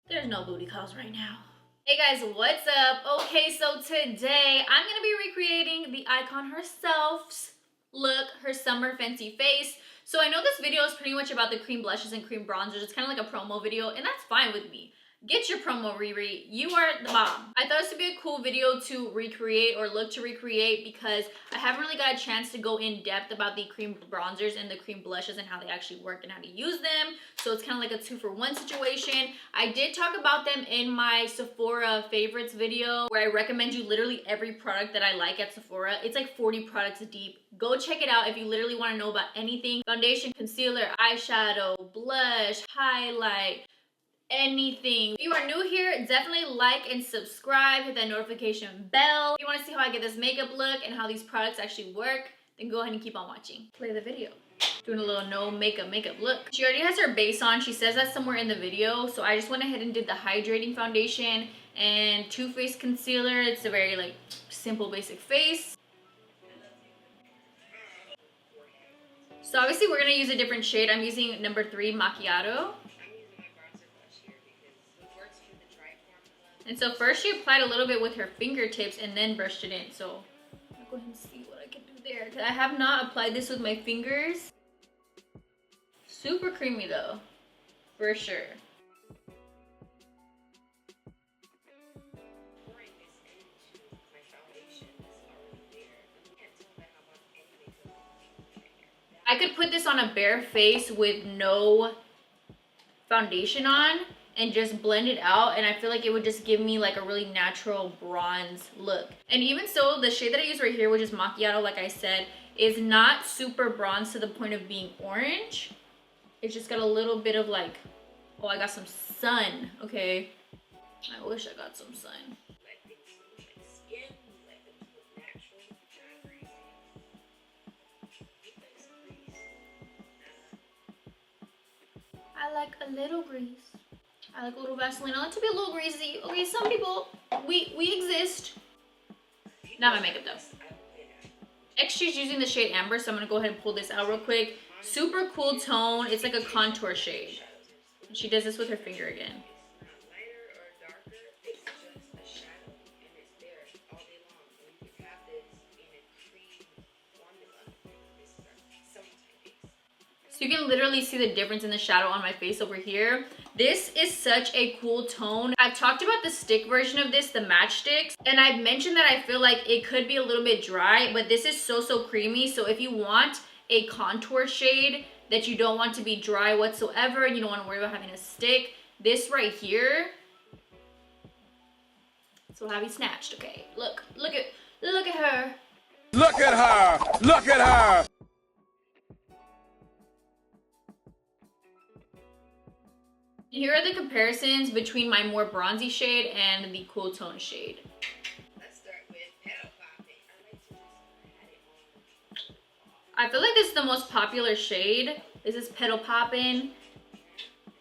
There's no booty calls right now. Hey guys, what's up? Okay, so today I'm gonna be recreating the icon herself's look, her summer Fenty Face. So I know this video is pretty much about the cream blushes and cream bronzers. It's kind of like a promo video, and that's fine with me. Get your promo, Riri. You are the bomb. I thought this would be a cool video to recreate or look to recreate because I haven't really got a chance to go in depth about the cream bronzers and the cream blushes and how they actually work and how to use them. So it's kind of like a 2-for-1 situation. I did talk about them in my Sephora favorites video where I recommend you literally every product that I like at Sephora. It's like 40 products deep. Go check it out if you literally want to know about anything. Foundation, concealer, eyeshadow, blush, highlight, anything. If you are new here, definitely like and subscribe, hit that notification bell. If you want to see how I get this makeup look and how these products actually work, then go ahead and keep on watching. Play the video. Doing a little no makeup look. She already has her base on. She says that somewhere in the video, so I just went ahead and did the hydrating foundation and Too Faced concealer. It's a very like simple basic face. So obviously we're gonna use a different shade. I'm using number 3 Macchiato. And so first she applied a little bit with her fingertips and then brushed it in. So I'll go ahead and see what I can do there. Because I have not applied this with my fingers. Super creamy though, for sure. I could put this on a bare face with no foundation on and just blend it out, and I feel like it would just give me like a really natural bronze look. And even so, the shade that I use right here, which is Macchiato, like I said, is not super bronze to the point of being orange. It's just got a little bit of like, oh, I got some sun, okay? I wish I got some sun. I like a little grease. I like a little Vaseline. I like to be a little greasy. Okay, some people, we exist. Not my makeup though. Next, she's using the shade Amber, so I'm gonna go ahead and pull this out real quick. Super cool tone. It's like a contour shade. She does this with her finger again. So you can literally see the difference in the shadow on my face over here. This is such a cool tone. I've talked about the stick version of this, the matchsticks, and I've mentioned that I feel like it could be a little bit dry, but this is so creamy. So if you want a contour shade that you don't want to be dry whatsoever and you don't want to worry about having a stick, this right here, this will have you snatched. Okay, look at her. Look at her! Look at her! Here are the comparisons between my more bronzy shade and the cool tone shade. Let's start with Petal Poppin. I feel like this is the most popular shade. This is Petal Poppin.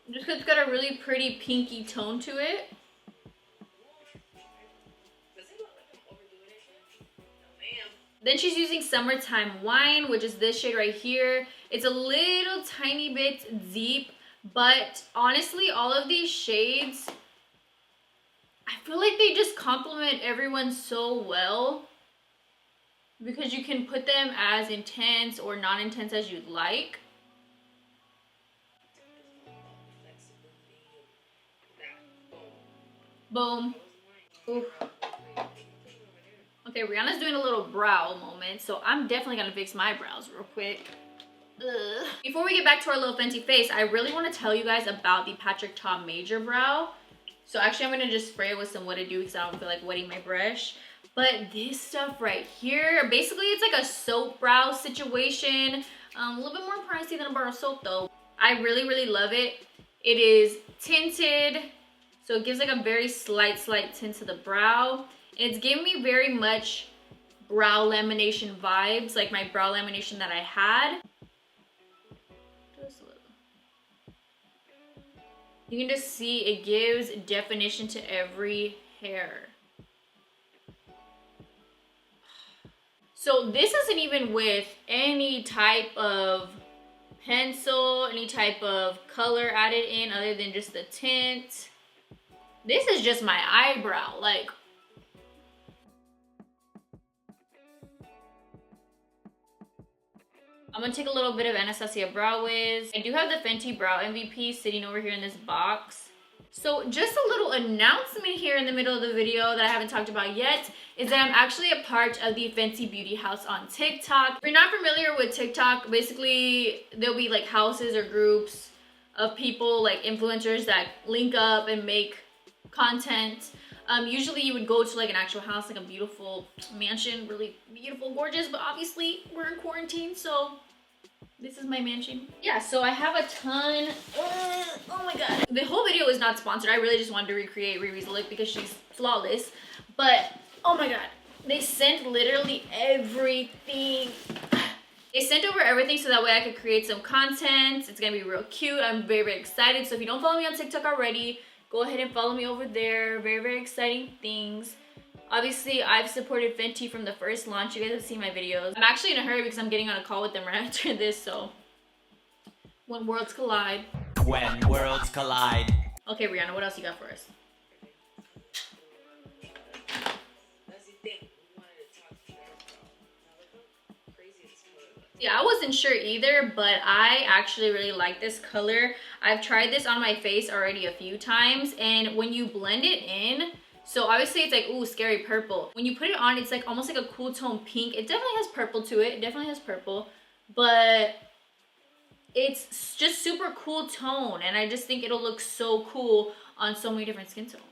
Just because it's got a really pretty pinky tone to it. Then she's using Summertime Wine, which is this shade right here. It's a little tiny bit deep. But honestly, all of these shades, I feel like they just complement everyone so well because you can put them as intense or non-intense as you'd like. Boom. Oof. Okay, Rihanna'S doing a little brow moment, so I'm definitely gonna fix my brows real quick. Ugh. Before we get back to our little Fenty Face, I really want to tell you guys about the Patrick Ta Major Brow. So actually I'm going to just spray it with some What It Do because I don't feel like wetting my brush. But this stuff right here, basically it's like a soap brow situation. A little bit more pricey than a bar of soap though. I really love it. It is tinted, so it gives like a very slight tint to the brow. And it's giving me very much brow lamination vibes, like my brow lamination that I had. You can just see it gives definition to every hair. So this isn't even with any type of pencil, any type of color added in other than just the tint. This is just my eyebrow, like. I'm gonna take a little bit of ABH Brow Wiz. I do have the Fenty Brow MVP sitting over here in this box. So just a little announcement here in the middle of the video that I haven't talked about yet is that I'm actually a part of the Fenty Beauty House on TikTok. If you're not familiar with TikTok, basically there'll be like houses or groups of people, like influencers, that link up and make content. Usually you would go to like an actual house, like a beautiful mansion, really beautiful, gorgeous, but obviously we're in quarantine, so this is my mansion. Yeah, so I have a ton. Oh my god. The whole video is not sponsored. I really just wanted to recreate Riri's look because she's flawless. But, oh my god. They sent literally everything. They sent over everything so that way I could create some content. It's gonna be real cute. I'm very, very excited. So if you don't follow me on TikTok already, go ahead and follow me over there. Very, very exciting things. Obviously, I've supported Fenty from the first launch. You guys have seen my videos. I'm actually in a hurry because I'm getting on a call with them right after this, so. When worlds collide. When worlds collide. Okay, Rihanna, what else you got for us? Yeah, I wasn't sure either, but I actually really like this color. I've tried this on my face already a few times, and when you blend it in, so obviously it's like, ooh, scary purple. When you put it on, it's like almost like a cool tone pink. It definitely has purple to it. It definitely has purple, but it's just super cool tone, and I just think it'll look so cool on so many different skin tones.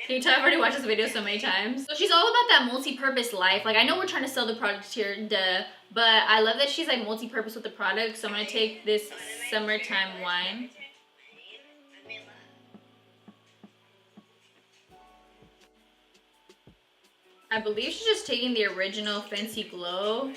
Can you tell I've already watched this video so many times? So she's all about that multi-purpose life. Like, I know we're trying to sell the product here, duh, but I love that she's like multi-purpose with the product. So I'm gonna take this Summertime Wine. I believe she's just taking the original Fenty Glow.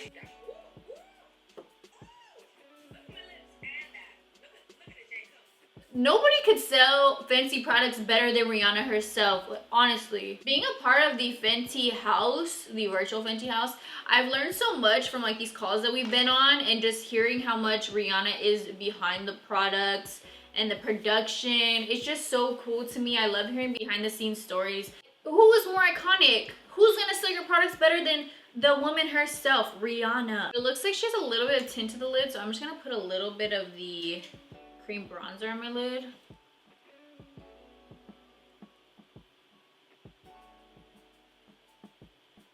Nobody could sell Fenty products better than Rihanna herself, honestly. Being a part of the Fenty house, the virtual Fenty house, I've learned so much from like these calls that we've been on, and just hearing how much Rihanna is behind the products and the production. It's just so cool to me. I love hearing behind the scenes stories. Who is more iconic? Who's gonna sell your products better than the woman herself, Rihanna? It looks like she has a little bit of tint to the lid, so I'm just gonna put a little bit of the cream bronzer on my lid.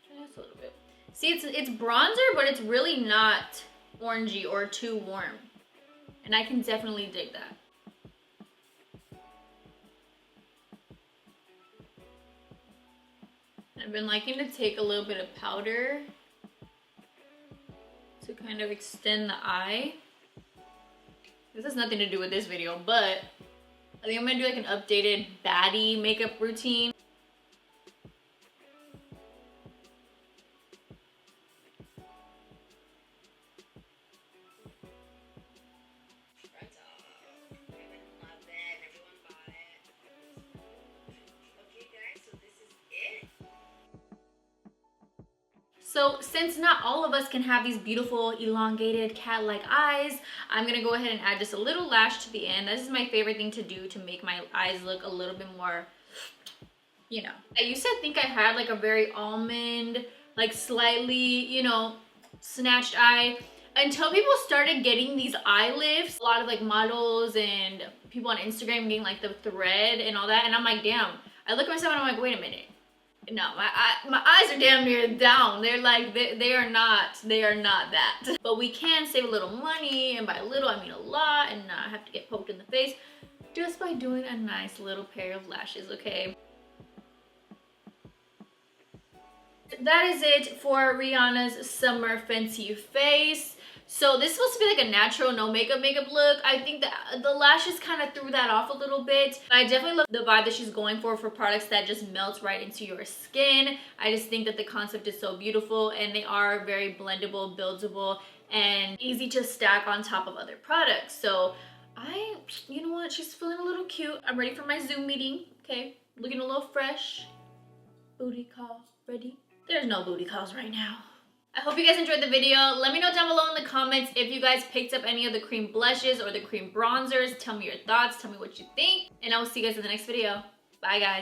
Just a little bit. See, it's bronzer, but it's really not orangey or too warm. And I can definitely dig that. I've been liking to take a little bit of powder to kind of extend the eye. This has nothing to do with this video, but I think I'm gonna do like an updated baddie makeup routine. So since not all of us can have these beautiful elongated cat-like eyes, I'm gonna go ahead and add just a little lash to the end. This is my favorite thing to do to make my eyes look a little bit more, you know. I used to think I had like a very almond, like slightly, you know, snatched eye, until people started getting these eye lifts. A lot of like models and people on Instagram getting like the thread and all that, and I'm like, damn. I look at myself and I'm like, wait a minute. No, my eyes are damn near down. They're like, they are not that. But we can save a little money, and by little I mean a lot, and not have to get poked in the face just by doing a nice little pair of lashes, okay? That is it for Rihanna's Summer Fenty Face. So this is supposed to be like a natural, no makeup look. I think that the lashes kind of threw that off a little bit. But I definitely love the vibe that she's going for products that just melt right into your skin. I just think that the concept is so beautiful, and they are very blendable, buildable, and easy to stack on top of other products. So you know what, she's feeling a little cute. I'm ready for my Zoom meeting, okay? Looking a little fresh. Booty call ready? There's no booty calls right now. I hope you guys enjoyed the video. Let me know down below in the comments if you guys picked up any of the cream blushes or the cream bronzers. Tell me your thoughts. Tell me what you think. And I will see you guys in the next video. Bye, guys.